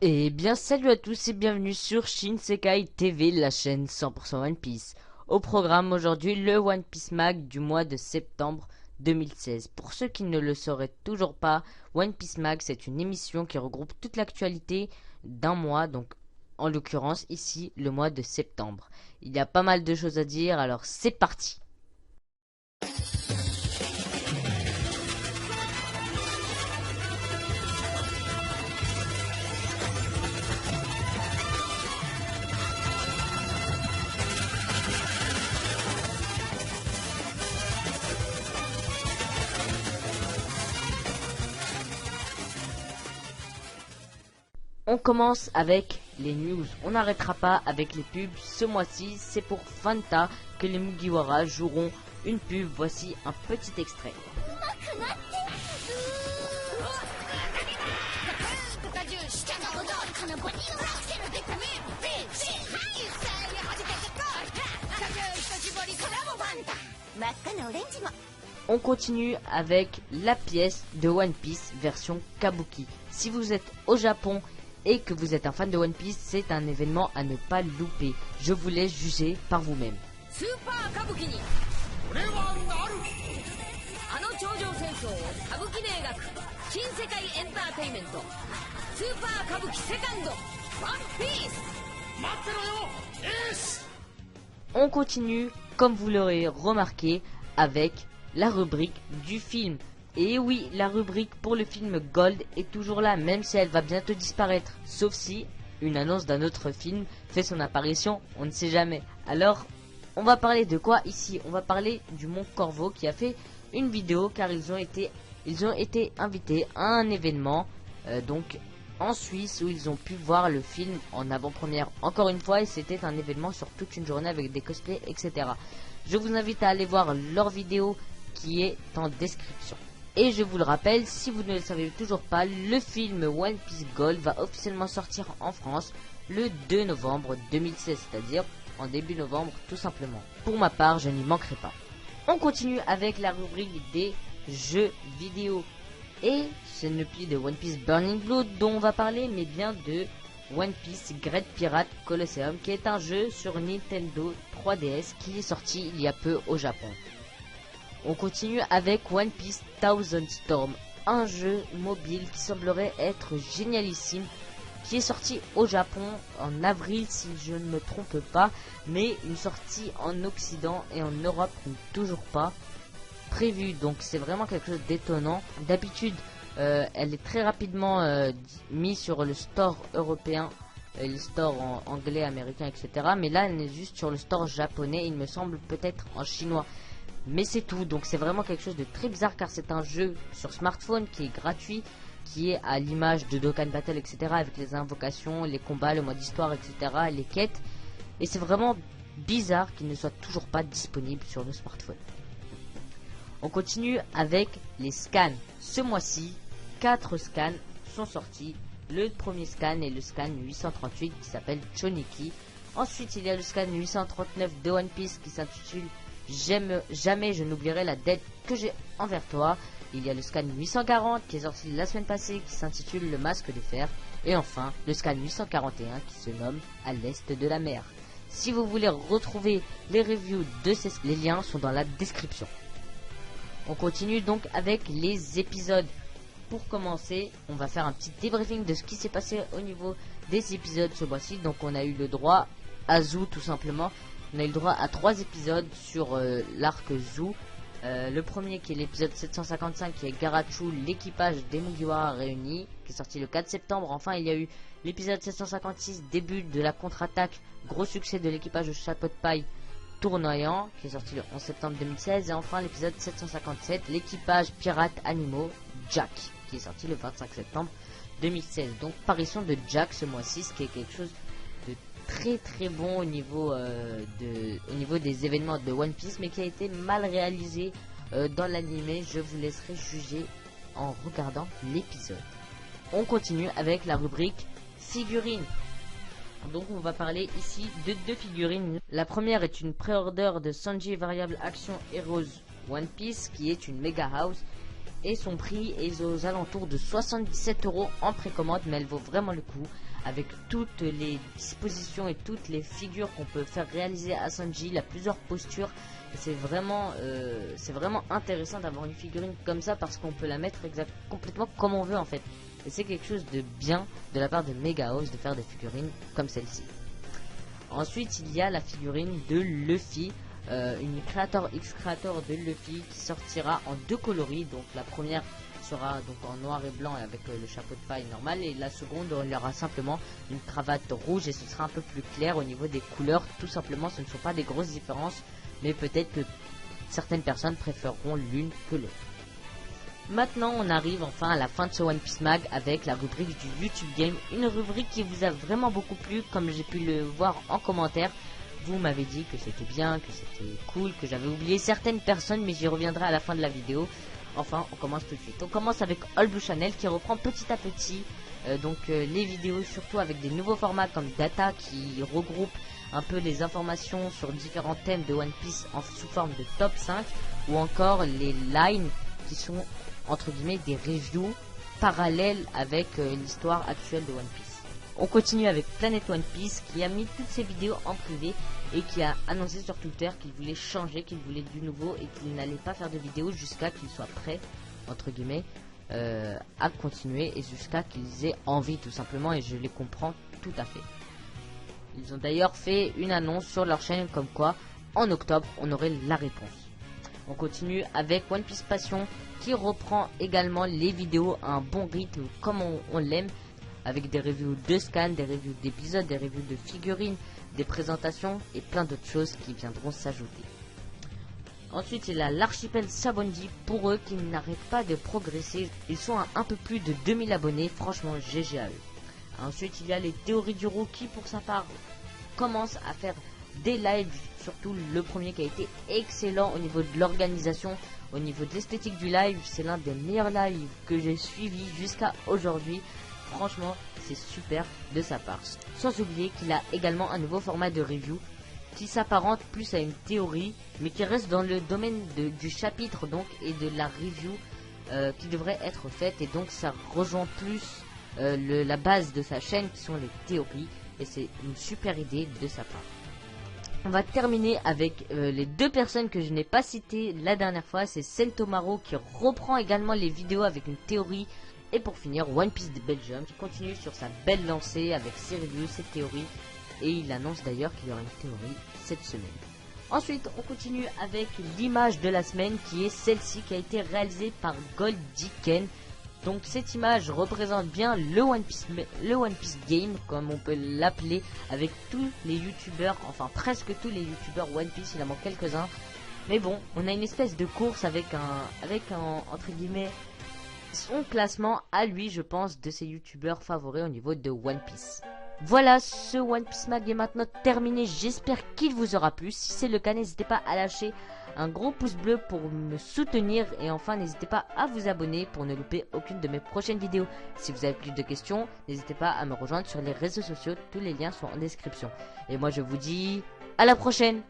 Et bien salut à tous et bienvenue sur Shinsekai TV, la chaîne 100% One Piece. Au programme aujourd'hui, le One Piece Mag du mois de septembre 2016. Pour ceux qui ne le sauraient toujours pas, One Piece Mag c'est une émission qui regroupe toute l'actualité d'un mois, donc en l'occurrence ici le mois de septembre. Il y a pas mal de choses à dire, alors c'est parti. On commence avec les news. On n'arrêtera pas avec les pubs. Ce mois-ci, c'est pour Fanta que les Mugiwara joueront une pub. Voici un petit extrait. On continue avec la pièce de One Piece version Kabuki. Si vous êtes au Japon et que vous êtes un fan de One Piece, c'est un événement à ne pas louper. Je vous laisse juger par vous-même. On continue, comme vous l'aurez remarqué, avec la rubrique du film. Et oui, la rubrique pour le film Gold est toujours là, même si elle va bientôt disparaître. Sauf si une annonce d'un autre film fait son apparition, on ne sait jamais. Alors, on va parler de quoi ici? On va parler du Mont Corvo qui a fait une vidéo car ils ont été invités à un événement donc en Suisse où ils ont pu voir le film en avant-première encore une fois, et c'était un événement sur toute une journée avec des cosplays, etc. Je vous invite à aller voir leur vidéo qui est en description. Et je vous le rappelle, si vous ne le savez toujours pas, le film One Piece Gold va officiellement sortir en France le 2 novembre 2016, c'est-à-dire en début novembre tout simplement. Pour ma part, je n'y manquerai pas. On continue avec la rubrique des jeux vidéo. Et ce n'est plus de One Piece Burning Blood dont on va parler, mais bien de One Piece Great Pirate Colosseum, qui est un jeu sur Nintendo 3DS qui est sorti il y a peu au Japon. On continue avec One Piece Thousand Storm, un jeu mobile qui semblerait être génialissime, qui est sorti au Japon en avril si je ne me trompe pas, mais une sortie en Occident et en Europe n'est toujours pas prévue, donc c'est vraiment quelque chose d'étonnant. D'habitude elle est très rapidement mise sur le store européen, le store en anglais, américain, etc. Mais là elle est juste sur le store japonais, il me semble, peut-être en chinois. Mais c'est tout, donc c'est vraiment quelque chose de très bizarre car c'est un jeu sur smartphone qui est gratuit, qui est à l'image de Dokkan Battle, etc. avec les invocations, les combats, le mode histoire, etc. les quêtes. Et c'est vraiment bizarre qu'il ne soit toujours pas disponible sur le smartphone. On continue avec les scans. Ce mois-ci, 4 scans sont sortis. Le premier scan est le scan 838 qui s'appelle Choniki. Ensuite, il y a le scan 839 de One Piece qui s'intitule Jamais je n'oublierai la dette que j'ai envers toi. Il y a le scan 840 qui est sorti la semaine passée qui s'intitule Le Masque de Fer. Et enfin, le scan 841 qui se nomme À l'Est de la mer. Si vous voulez retrouver les reviews de les liens sont dans la description. On continue donc avec les épisodes. Pour commencer, on va faire un petit débriefing de ce qui s'est passé au niveau des épisodes ce mois-ci. Donc on a eu le droit à Zou tout simplement. On a eu le droit à 3 épisodes sur l'arc Zou. Le premier qui est l'épisode 755 qui est Garachu, l'équipage des Mugiwara réunis, qui est sorti le 4 septembre. Enfin il y a eu l'épisode 756, début de la contre-attaque, gros succès de l'équipage de Chapeau de Paille tournoyant, qui est sorti le 11 septembre 2016. Et enfin l'épisode 757, l'équipage pirate animaux Jack, qui est sorti le 25 septembre 2016. Donc parution de Jack ce mois-ci, ce qui est quelque chose de très bon au niveau des événements de One Piece, mais qui a été mal réalisé dans l'anime. Je vous laisserai juger en regardant l'épisode. On continue avec la rubrique figurines. Donc on va parler ici de 2 figurines. La première est une pré-order de Sanji Variable Action Heroes One Piece, qui est une Mega House. Et son prix est aux alentours de 77 € en précommande, mais elle vaut vraiment le coup avec toutes les dispositions et toutes les figures qu'on peut faire réaliser à Sanji. Il a plusieurs postures. C'est vraiment intéressant d'avoir une figurine comme ça parce qu'on peut la mettre complètement comme on veut en fait. Et c'est quelque chose de bien de la part de Mega House de faire des figurines comme celle-ci. Ensuite, il y a la figurine de Luffy, une Creator X Creator de Luffy qui sortira en 2 coloris. Donc la première sera donc en noir et blanc avec le chapeau de paille normal, et la seconde il y aura simplement une cravate rouge et ce sera un peu plus clair au niveau des couleurs. Tout simplement, ce ne sont pas des grosses différences, mais peut-être que certaines personnes préféreront l'une que l'autre. Maintenant, on arrive enfin à la fin de ce One Piece Mag avec la rubrique du YouTube Game, une rubrique qui vous a vraiment beaucoup plu, comme j'ai pu le voir en commentaire. Vous m'avez dit que c'était bien, que c'était cool, que j'avais oublié certaines personnes, mais j'y reviendrai à la fin de la vidéo. Enfin, on commence tout de suite. On commence avec All Blue Channel qui reprend petit à petit les vidéos, surtout avec des nouveaux formats comme Data qui regroupe un peu les informations sur différents thèmes de One Piece sous forme de top 5, ou encore les lines qui sont entre guillemets des reviews parallèles avec l'histoire actuelle de One Piece. On continue avec Planet One Piece qui a mis toutes ses vidéos en privé et qui a annoncé sur Twitter qu'il voulait changer, qu'il voulait du nouveau et qu'il n'allait pas faire de vidéos jusqu'à qu'il soit prêt entre guillemets à continuer et jusqu'à qu'ils aient envie tout simplement, et je les comprends tout à fait. Ils ont d'ailleurs fait une annonce sur leur chaîne comme quoi en octobre on aurait la réponse. On continue avec One Piece Passion qui reprend également les vidéos à un bon rythme comme on l'aime, avec des reviews de scans, des reviews d'épisodes, des reviews de figurines, des présentations et plein d'autres choses qui viendront s'ajouter. Ensuite, il y a l'archipel Sabondi, pour eux qui n'arrêtent pas de progresser. Ils sont à un peu plus de 2000 abonnés, franchement GG à eux. Ensuite, il y a les théories du roux qui pour sa part commence à faire des lives, surtout le premier qui a été excellent au niveau de l'organisation, au niveau de l'esthétique du live. C'est l'un des meilleurs lives que j'ai suivi jusqu'à aujourd'hui. Franchement, c'est super de sa part. Sans oublier qu'il a également un nouveau format de review qui s'apparente plus à une théorie, mais qui reste dans le domaine du chapitre donc et de la review qui devrait être faite. Et donc ça rejoint plus la base de sa chaîne qui sont les théories, et c'est une super idée de sa part. On va terminer avec les 2 personnes que je n'ai pas citées la dernière fois. C'est Sentomaro qui reprend également les vidéos avec une théorie. Et pour finir, One Piece de Belgium qui continue sur sa belle lancée avec ses reviews, ses théories. Et il annonce d'ailleurs qu'il y aura une théorie cette semaine. Ensuite, on continue avec l'image de la semaine qui est celle-ci, qui a été réalisée par Goldiken. Donc cette image représente bien le One Piece Game, comme on peut l'appeler, avec tous les youtubeurs, enfin presque tous les youtubeurs One Piece, il en manque quelques-uns. Mais bon, on a une espèce de course avec un entre guillemets son classement à lui, je pense, de ses youtubeurs favoris au niveau de One Piece. Voilà, ce One Piece Mag est maintenant terminé. J'espère qu'il vous aura plu. Si c'est le cas, n'hésitez pas à lâcher un gros pouce bleu pour me soutenir. Et enfin, n'hésitez pas à vous abonner pour ne louper aucune de mes prochaines vidéos. Si vous avez plus de questions, n'hésitez pas à me rejoindre sur les réseaux sociaux. Tous les liens sont en description. Et moi, je vous dis à la prochaine.